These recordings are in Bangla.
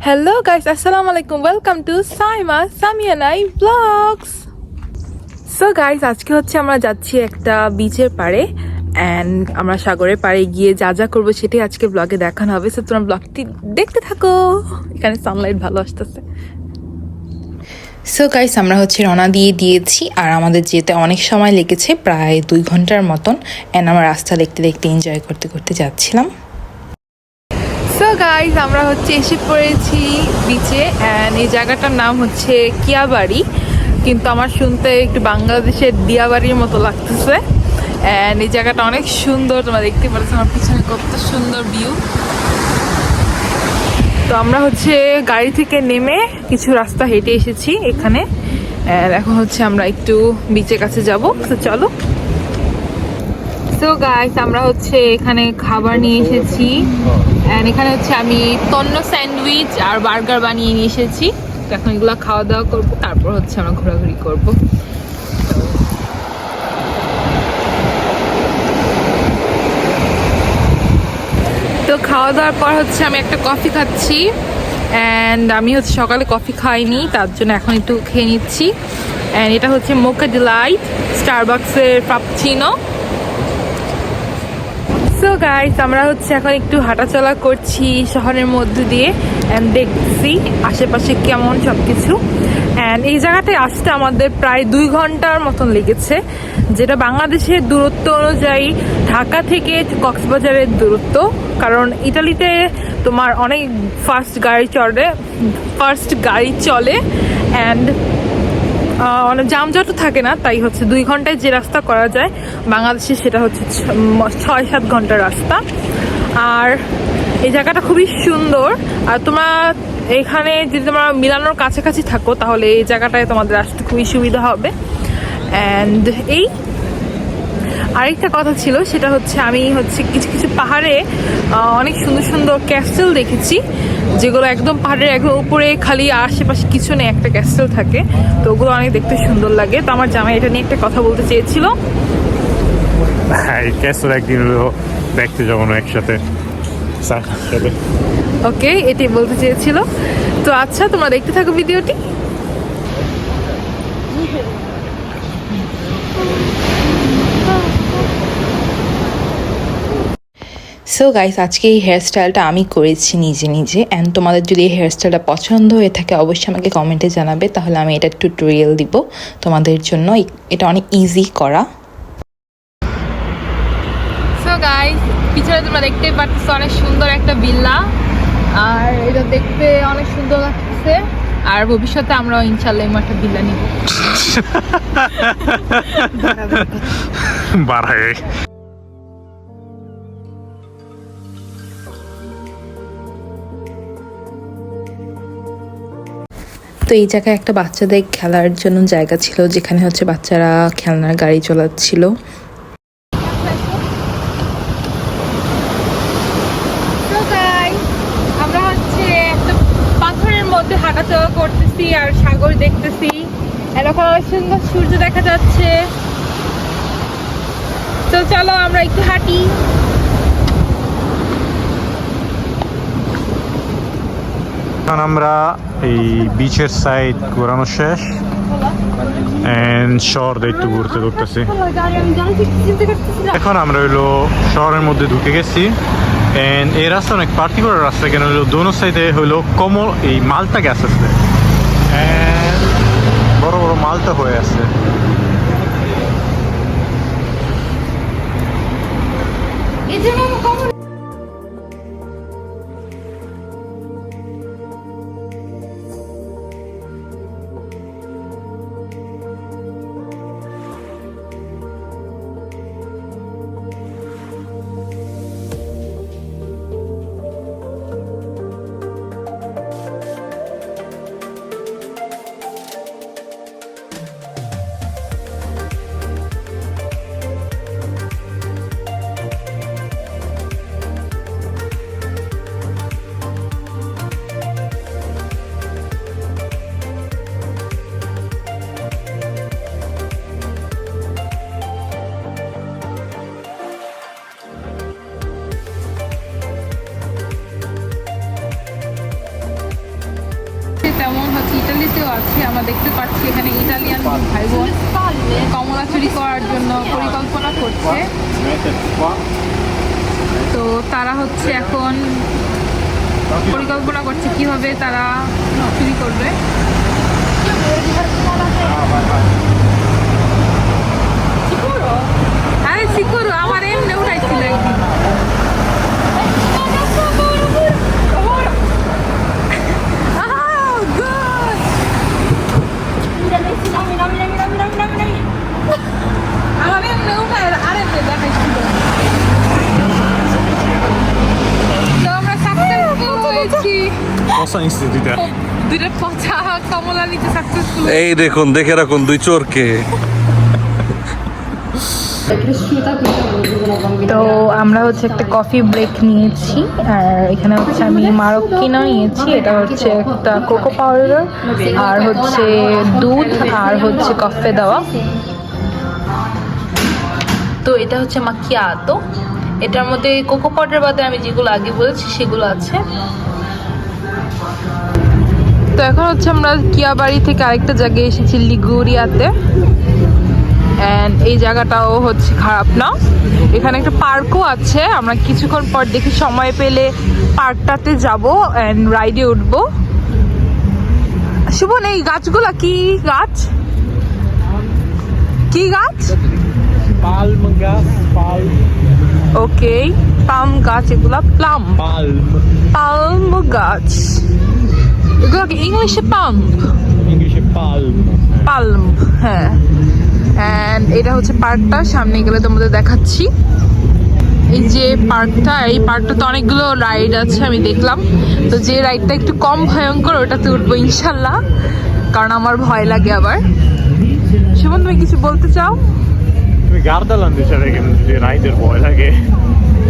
Hello guys, assalamu alaikum. Welcome to Saima Samianai Vlogs. So guys, আজকে হচ্ছে আমরা যাচ্ছি একটা বিচের পাড়ে এন্ড আমরা সাগরের পাড়ে গিয়ে যা যা করবো সেটাই আজকে ব্লগে দেখানো হবে। সো তোমরা ব্লগটি দেখতে থাকো। এখানে সানলাইট ভালো আসতেছে। সো গাইস আমরা হচ্ছে রওনা দিয়েছি আর আমাদের যেতে অনেক সময় লেগেছে, প্রায় 2 ঘন্টার মতন। এন্ড আমরা রাস্তা দেখতে দেখতে এনজয় করতে করতে যাচ্ছিলাম। সো গাইস আমরা হচ্ছে এসে পড়েছি বিচে এন্ড এই জায়গাটার নাম হচ্ছে কিয়াবাড়ি, কিন্তু আমার শুনতে একটু বাংলাদেশের দিয়াবাড়ির মতো লাগতেছে। এন্ড এই জায়গাটা অনেক সুন্দর, তোমরা দেখতে পাচ্ছ আমার পিছনে কত সুন্দর ভিউ। তো আমরা হচ্ছে গাড়ি থেকে নেমে কিছু রাস্তা হেঁটে এসেছি এখানে, এখন হচ্ছে আমরা একটু বিচের কাছে যাব। তো চলো। সো গাইস আমরা হচ্ছে এখানে খাবার নিয়ে এসেছি এন্ড এখানে হচ্ছে আমি তন্ন স্যান্ডউইচ আর বার্গার বানিয়ে নিয়ে এসেছি। তো এখন এগুলো খাওয়া দাওয়া করবো, তারপর হচ্ছে আমরা ঘোরাঘুরি করবো। তো খাওয়া দাওয়ার পর হচ্ছে আমি একটা কফি খাচ্ছি অ্যান্ড আমি হচ্ছে সকালে কফি খাইনি, তার জন্য এখন একটু খেয়ে নিচ্ছি। অ্যান্ড এটা হচ্ছে মোকা ডিলাইট স্টারবাকসের ফ্রাপচিনো। সো গাইস আমরা হচ্ছে এখন একটু হাঁটাচলা করছি শহরের মধ্যে দিয়ে অ্যান্ড দেখছি আশেপাশে কেমন সব কিছু। অ্যান্ড এই জায়গাটায় আসতে আমাদের প্রায় 2 ঘন্টার মতন লেগেছে, যেটা বাংলাদেশের দূরত্ব অনুযায়ী ঢাকা থেকে কক্সবাজারের দূরত্ব। কারণ ইতালিতে তোমার অনেক ফাস্ট গাড়ি চলে অ্যান্ড অনেক যানজটও থাকে না, তাই হচ্ছে 2 ঘন্টায় যে রাস্তা করা যায় বাংলাদেশে সেটা হচ্ছে 6-7 ঘন্টার রাস্তা। আর এই জায়গাটা খুবই সুন্দর। আর তোমরা এখানে যদি তোমরা মিলানোর কাছাকাছি থাকো তাহলে এই জায়গাটায় তোমাদের আসতে খুবই সুবিধা হবে। অ্যান্ড এই আরেকটা কথা ছিল, সেটা হচ্ছে আমি হচ্ছে কিছু কিছু পাহাড়ে অনেক সুন্দর সুন্দর ক্যাসেল দেখেছি, যেগুলো একদম পাহাড়ের একদম উপরে, খালি আশেপাশে কিছু নেই, একটা ক্যাসেল থাকে। তো ওগুলো অনেক দেখতে সুন্দর লাগে। তো আমার জামাই এটা নিয়ে একটা কথা বলতে চেয়েছিল। এই ক্যাসেল একদিন দেখতে যাবো না একসাথে। ওকে, এটাই বলতে চেয়েছিল। তো আচ্ছা, তোমরা দেখতে থাকো ভিডিওটি। সো গাইস আজকে এই হেয়ারস্টাইলটা আমি করেছি নিজে নিজে। অ্যান্ড তোমাদের যদি এই হেয়ারস্টাইলটা পছন্দ হয়ে থাকে অবশ্যই আমাকে কমেন্টে জানাবে, তাহলে আমি এটা টিউটোরিয়াল দিব তোমাদের জন্য। এটা অনেক ইজি করা। সো গাইস পিছনে তোমরা দেখতে পাচ্ছ অনেক সুন্দর একটা বিল্লা, আর এটা দেখতে অনেক সুন্দর লাগছে। আর ভবিষ্যতে আমরা ইনশাল্লাহ এমন একটা বিল্লা নিব। বাড়ায় তো এই জায়গায় একটা বাচ্চাদের খেলার জন্য জায়গা ছিল, যেখানে হচ্ছে বাচ্চারা খেলনার গাড়ি চালাচ্ছিল। আমরা হচ্ছে একটা পাথরের মধ্যে হাঁটাচলা করতেছি আর সাগর দেখতেছি। এরকম সুন্দর সূর্য দেখা যাচ্ছে। তো চলো আমরা একটু হাঁটি। এখন আমরা এই বিচের সাইড ঘোরানো শেষ এন্ড শহর একটু ঘুরতে ধরতেছি। এখন আমরা হইলো শহরের মধ্যে ঢুকে গেছি এন্ড এই রাস্তা অনেক পার্টিকুলার রাস্তা, কেন হইলো দোনো সাইডে হইলো কমল এই মালটা গাছ আছে, বড় বড় মালটা হয়ে আছে। দেখতে পাচ্ছি এখানে ইটালিয়ান ভাই বোন কমলা চুরি করার জন্য পরিকল্পনা করছে। তো তারা হচ্ছে এখন পরিকল্পনা করছে কিভাবে তারা চুরি করবে। আরে সিকুর আমার এমনি উঠাইছিল একদিন। আমার এমনি উঠায় আরেকটা দেখাইছিল। তো আমরা সাকসেসফুল হয়েছি। Cosa institita? দুইটা পচা কমলা নিতে সাকসেসফুল। এই দেখুন, দেখে রাখুন দুই চোরকে। তো আমরা হচ্ছে একটা কফি ব্রেক নিয়েছি, আর এখানে হচ্ছে আমি মারক্কিনো নিয়েছি। এটা হচ্ছে একটা কোকো পাউডার আর হচ্ছে দুধ আর হচ্ছে কফি দেওয়া। তো এটা হচ্ছে মাকিয়াতো। এটার মধ্যে কোকো পাউডার বাদে আমি যেগুলো আগে বলেছি সেগুলো আছে। তো এখন হচ্ছে আমরা কিয়াবাড়ি থেকে আরেকটা জায়গায় এসেছি, লিগুরিয়াতে। অ্যান্ড এই জায়গাটাও হচ্ছে খারাপ না, এখানে একটা পার্কও আছে। আমরা কিছুক্ষণ পর দেখি সময় পেলে পার্কটাতে যাব অ্যান্ড রাইডে উঠবো। শুভন, এই গাছগুলা কি গাছ? কি গাছ? Palm gas, palm. ওকে, পাম গাছ এগুলা। Plum, Palm. পালম গাছ এগুলো কি ইংলিশে? পাম, English palm. পালম, হ্যাঁ। অ্যান্ড এটা হচ্ছে পার্কটা, সামনে গেলে তোমাদের দেখাচ্ছি। এই যে পার্কটা, এই পার্কটাতে অনেকগুলো রাইড আছে আমি দেখলাম। তো যে রাইডটা একটু কম ভয়ঙ্কর ওটাতে উঠবো ইনশাল্লাহ, কারণ আমার ভয় লাগে আবার। সুমন, তুমি কিছু বলতে চাও? তুমি গার্দাল্যান্ড হিসাবে যে রাইডের ভয় লাগে।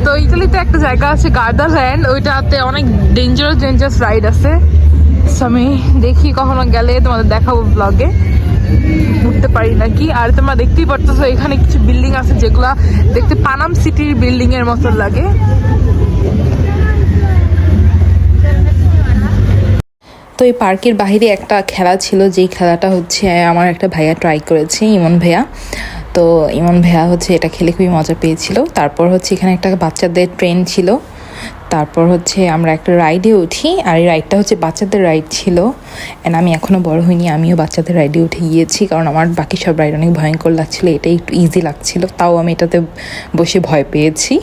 তো ইতালিতে একটা জায়গা আছে গার্দাল্যান্ড, ওইটাতে অনেক ডেঞ্জারাস রাইড আছে। So আমি দেখি কখনো গেলে তোমাদের দেখাবো ব্লগে, উঠতে পারি নাকি। আর তোমরা দেখতেই পারতেছো এখানে কিছু বিল্ডিং আছে যেগুলা দেখতে পানাম সিটির বিল্ডিং এর মতো লাগে। তো এই পার্কের বাইরে একটা খেলা ছিল, যেই খেলাটা হচ্ছে আমার একটা ভাইয়া ট্রাই করেছে, ইমন ভাইয়া। তো ইমন ভাইয়া হচ্ছে এটা খেলে খুবই মজা পেয়েছিল। তারপর হচ্ছে এখানে একটা বাচ্চাদের ট্রেন ছিল। তারপর হচ্ছে আমরা একটা রাইডে উঠি, আর এই রাইডটা হচ্ছে বাচ্চাদের রাইড ছিল। অ্যান্ড আমি এখনও বড় হইনি, আমিও বাচ্চাদের রাইডে উঠে গিয়েছি, কারণ আমার বাকি সব রাইড অনেক ভয়ঙ্কর লাগছিলো, এটাই একটু ইজি লাগছিল। তাও আমি এটাতে বসে ভয় পেয়েছি।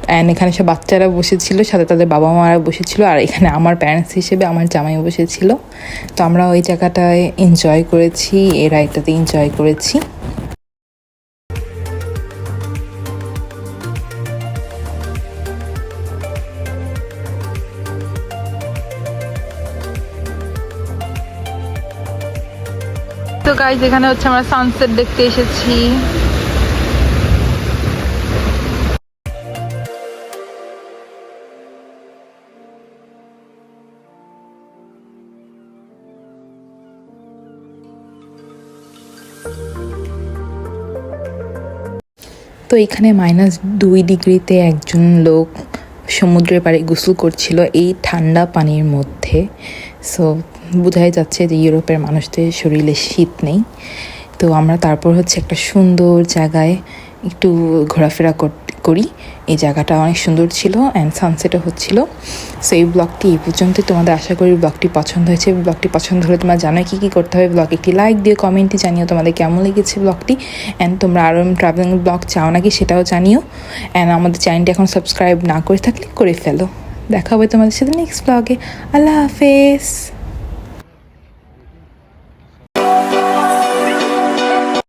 অ্যান্ড এখানে সব বাচ্চারা বসেছিল, সাথে তাদের বাবা মারা বসেছিল, আর এখানে আমার প্যারেন্টস হিসেবে আমার জামাই বসেছিল। তো আমরা ওই জায়গাটায় এনজয় করেছি, এই রাইডটাতে এনজয় করেছি। তো গাইজ, এখানে হচ্ছে আমরা সানসেট দেখতে এসেছি। তো এখানে -2 ডিগ্রিতে একজন লোক সমুদ্রের পাড়ে গোসল করছিল এই ঠান্ডা পানির মধ্যে। সো বোঝাই যাচ্ছে যে ইউরোপের মানুষদের শরীরে শীত নেই। তো আমরা তারপর হচ্ছে একটা সুন্দর জায়গায় একটু ঘোরাফেরা করি। এই জায়গাটা অনেক সুন্দর ছিল অ্যান্ড সানসেটও হচ্ছিল। সো এই ব্লগটি এই পর্যন্তই। তোমাদের আশা করি ব্লগটি পছন্দ হয়েছে। ব্লগটি পছন্দ হলে তোমরা জানো কী কী করতে হবে। ব্লগে একটি লাইক দিয়ে কমেন্টে জানিও তোমাদের কেমন লেগেছে ব্লগটি। অ্যান্ড তোমরা আরও ট্রাভেলিং ব্লগ চাও নাকি সেটাও জানিও। অ্যান্ড আমাদের চ্যানেলটি এখন সাবস্ক্রাইব না করে থাকলে করে ফেলো। দেখা হবে তোমাদের সাথে নেক্সট ব্লগে। আল্লাহ হাফেজ।